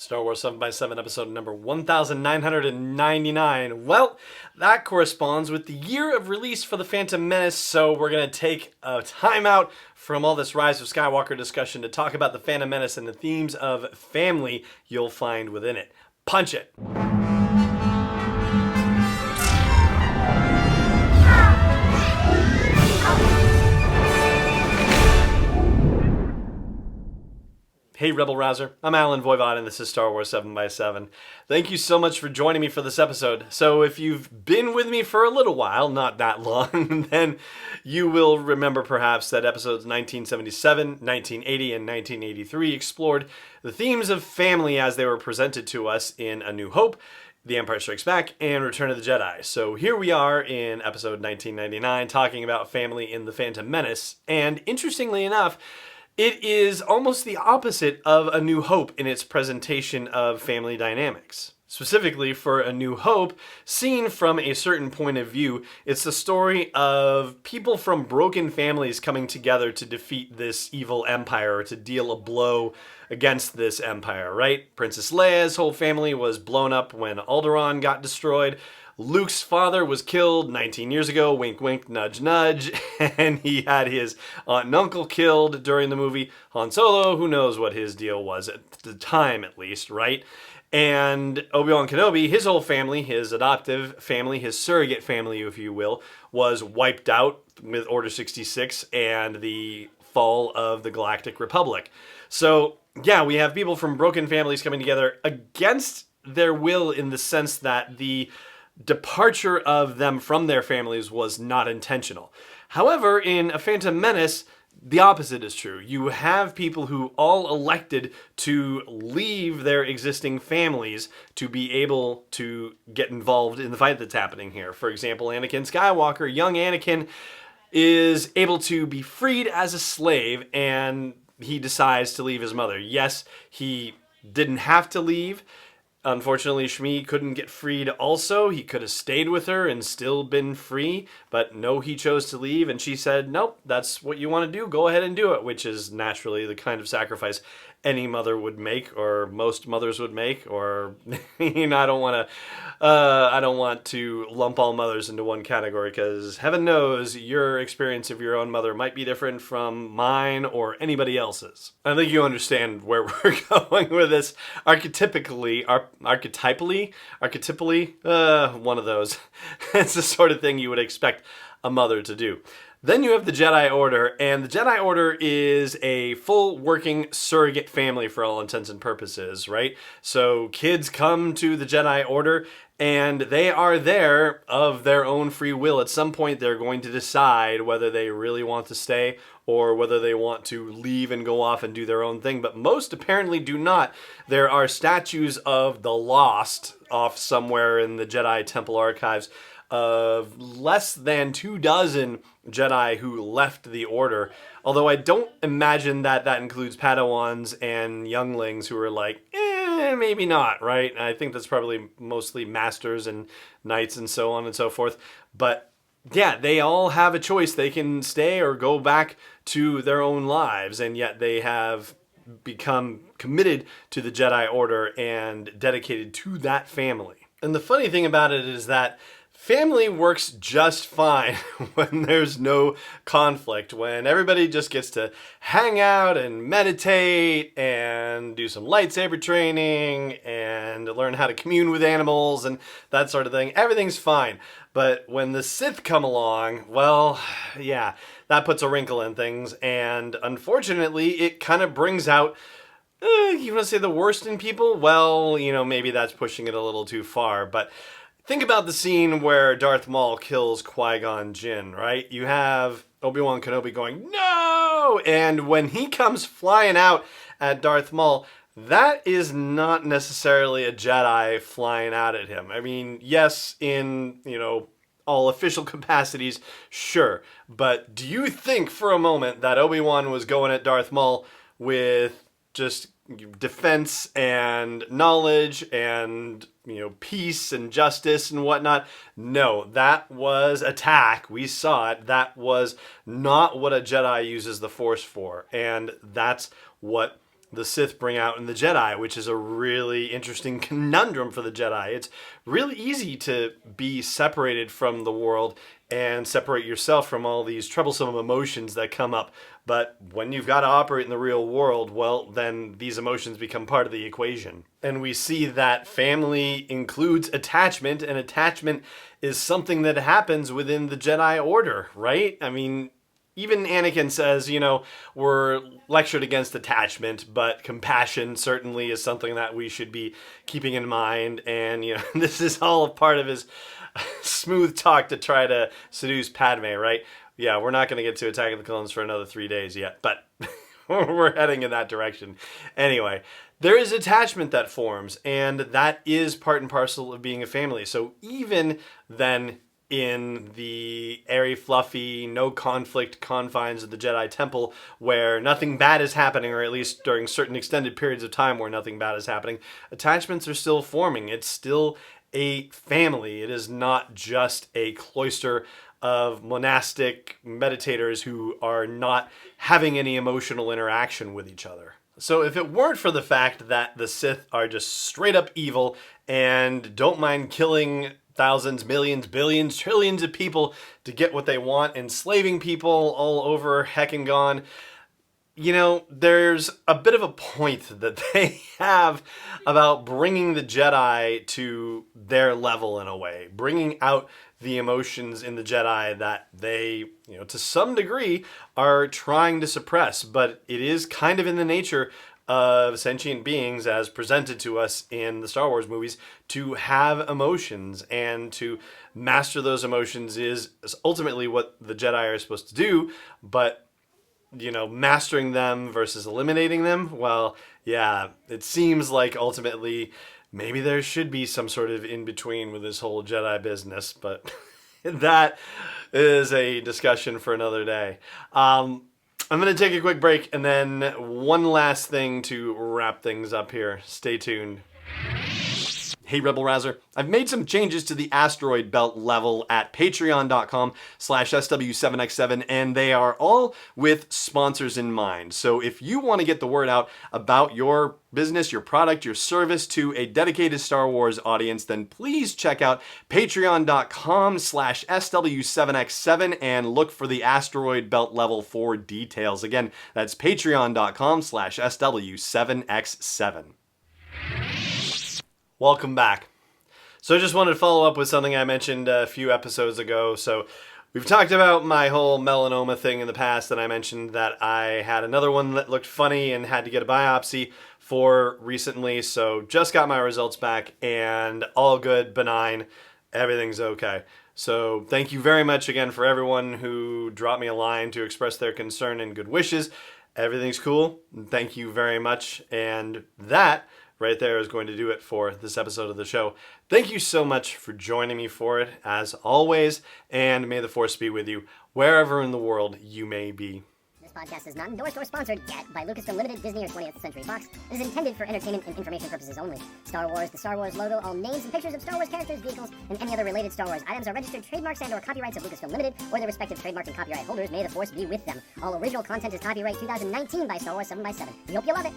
Star Wars 7x7 episode number 1999. Well, that corresponds with the year of release for the Phantom Menace, so we're going to take a time out from all this Rise of Skywalker discussion to talk about the Phantom Menace and the themes of family you'll find within it. Punch it! Hey Rebel Rouser, I'm Alan Voivod and this is Star Wars 7x7. Thank you so much for joining me for this episode. So if you've been with me for a little while, not that long, then you will remember perhaps that episodes 1977, 1980, and 1983 explored the themes of family as they were presented to us in A New Hope, The Empire Strikes Back, and Return of the Jedi. So here we are in episode 1999 talking about family in the Phantom Menace, and interestingly enough, it is almost the opposite of A New Hope in its presentation of family dynamics. Specifically for A New Hope, seen from a certain point of view, it's the story of people from broken families coming together to defeat this evil empire, or to deal a blow against this empire, right? Princess Leia's whole family was blown up when Alderaan got destroyed. Luke's father was killed 19 years ago, wink wink, nudge nudge, and he had his aunt and uncle killed during the movie. Han Solo, who knows what his deal was at the time at least, right? And Obi-Wan Kenobi, his whole family, his adoptive family, his surrogate family, if you will, was wiped out with Order 66 and the fall of the Galactic Republic. So, yeah, we have people from broken families coming together against their will in the sense that the departure of them from their families was not intentional. However, in A Phantom Menace, the opposite is true. You have people who all elected to leave their existing families to be able to get involved in the fight that's happening here. For example, Anakin Skywalker, young Anakin, is able to be freed as a slave, and he decides to leave his mother. Yes, he didn't have to leave. Unfortunately, Shmi couldn't get freed also. He could have stayed with her and still been free, but no, he chose to leave, and she said, nope, that's what you want to do, go ahead and do it, which is naturally the kind of sacrifice any mother would make, or most mothers would make, or, you know, I don't want to lump all mothers into one category, because heaven knows your experience of your own mother might be different from mine or anybody else's. I think you understand where we're going with this. Archetypally, one of those. It's the sort of thing you would expect a mother to do. Then you have the Jedi Order, and the Jedi Order is a full working surrogate family for all intents and purposes, right? So kids come to the Jedi Order, and they are there of their own free will. At some point, they're going to decide whether they really want to stay or whether they want to leave and go off and do their own thing, but most apparently do not. There are statues of the Lost off somewhere in the Jedi Temple archives of less than 24 Jedi who left the Order, although I don't imagine that includes Padawans and younglings who are like, maybe not, right? I think that's probably mostly masters and knights and so on and so forth, but yeah, they all have a choice. They can stay or go back to their own lives, and yet they have become committed to the Jedi Order and dedicated to that family. And the funny thing about it is that family works just fine when there's no conflict, when everybody just gets to hang out and meditate and do some lightsaber training and learn how to commune with animals and that sort of thing. Everything's fine. But when the Sith come along, well, yeah, that puts a wrinkle in things. And unfortunately, it kind of brings out, you want to say the worst in people? Well, you know, maybe that's pushing it a little too far. But think about the scene where Darth Maul kills Qui-Gon Jinn, right? You have Obi-Wan Kenobi going, no! And when he comes flying out at Darth Maul, that is not necessarily a Jedi flying out at him. I mean, yes, in, you know, all official capacities, sure. But do you think for a moment that Obi-Wan was going at Darth Maul with just defense and knowledge and, you know, peace and justice and whatnot? No, that was attack. We saw it. That was not what a Jedi uses the Force for. And that's what the Sith bring out in the Jedi, which is a really interesting conundrum for the Jedi. It's really easy to be separated from the world and separate yourself from all these troublesome emotions that come up. But when you've got to operate in the real world, well, then these emotions become part of the equation. And we see that family includes attachment, and attachment is something that happens within the Jedi Order, right? I mean, even Anakin says, we're lectured against attachment, but compassion certainly is something that we should be keeping in mind. And, this is all a part of his smooth talk to try to seduce Padme, right? Yeah, we're not going to get to Attack of the Clones for another 3 days yet, but we're heading in that direction. Anyway, there is attachment that forms, and that is part and parcel of being a family. So even then, in the airy, fluffy, no conflict confines of the Jedi Temple, where nothing bad is happening, or at least during certain extended periods of time where nothing bad is happening, attachments are still forming. It's still a family. It is not just a cloister of monastic meditators who are not having any emotional interaction with each other. So if it weren't for the fact that the Sith are just straight up evil and don't mind killing thousands, millions, billions, trillions of people to get what they want, enslaving people all over heckin' gone, there's a bit of a point that they have about bringing the Jedi to their level in a way, bringing out the emotions in the Jedi that they, to some degree are trying to suppress, but it is kind of in the nature of sentient beings as presented to us in the Star Wars movies to have emotions, and to master those emotions is ultimately what the Jedi are supposed to do. But mastering them versus eliminating them, well, yeah, it seems like ultimately maybe there should be some sort of in-between with this whole Jedi business, but that is a discussion for another day. I'm going to take a quick break, and then one last thing to wrap things up here. Stay tuned. Hey Rebel Rouser, I've made some changes to the asteroid belt level at patreon.com/SW7X7, and they are all with sponsors in mind. So if you want to get the word out about your business, your product, your service to a dedicated Star Wars audience, then please check out patreon.com/SW7X7 and look for the asteroid belt level for details. Again, that's patreon.com/SW7X7. Welcome back. So I just wanted to follow up with something I mentioned a few episodes ago. So we've talked about my whole melanoma thing in the past, and I mentioned that I had another one that looked funny and had to get a biopsy for recently. So just got my results back, and all good, benign, everything's okay. So thank you very much again for everyone who dropped me a line to express their concern and good wishes. Everything's cool. Thank you very much. And that right there is going to do it for this episode of the show. Thank you so much for joining me for it, as always, and may the Force be with you wherever in the world you may be. This podcast is not endorsed or sponsored yet by Lucasfilm Limited, Disney, or 20th Century Fox. It is intended for entertainment and information purposes only. Star Wars, the Star Wars logo, all names and pictures of Star Wars characters, vehicles, and any other related Star Wars items are registered trademarks and/or copyrights of Lucasfilm Limited or their respective trademark and copyright holders. May the Force be with them. All original content is copyright 2019 by Star Wars 7x7. We hope you love it.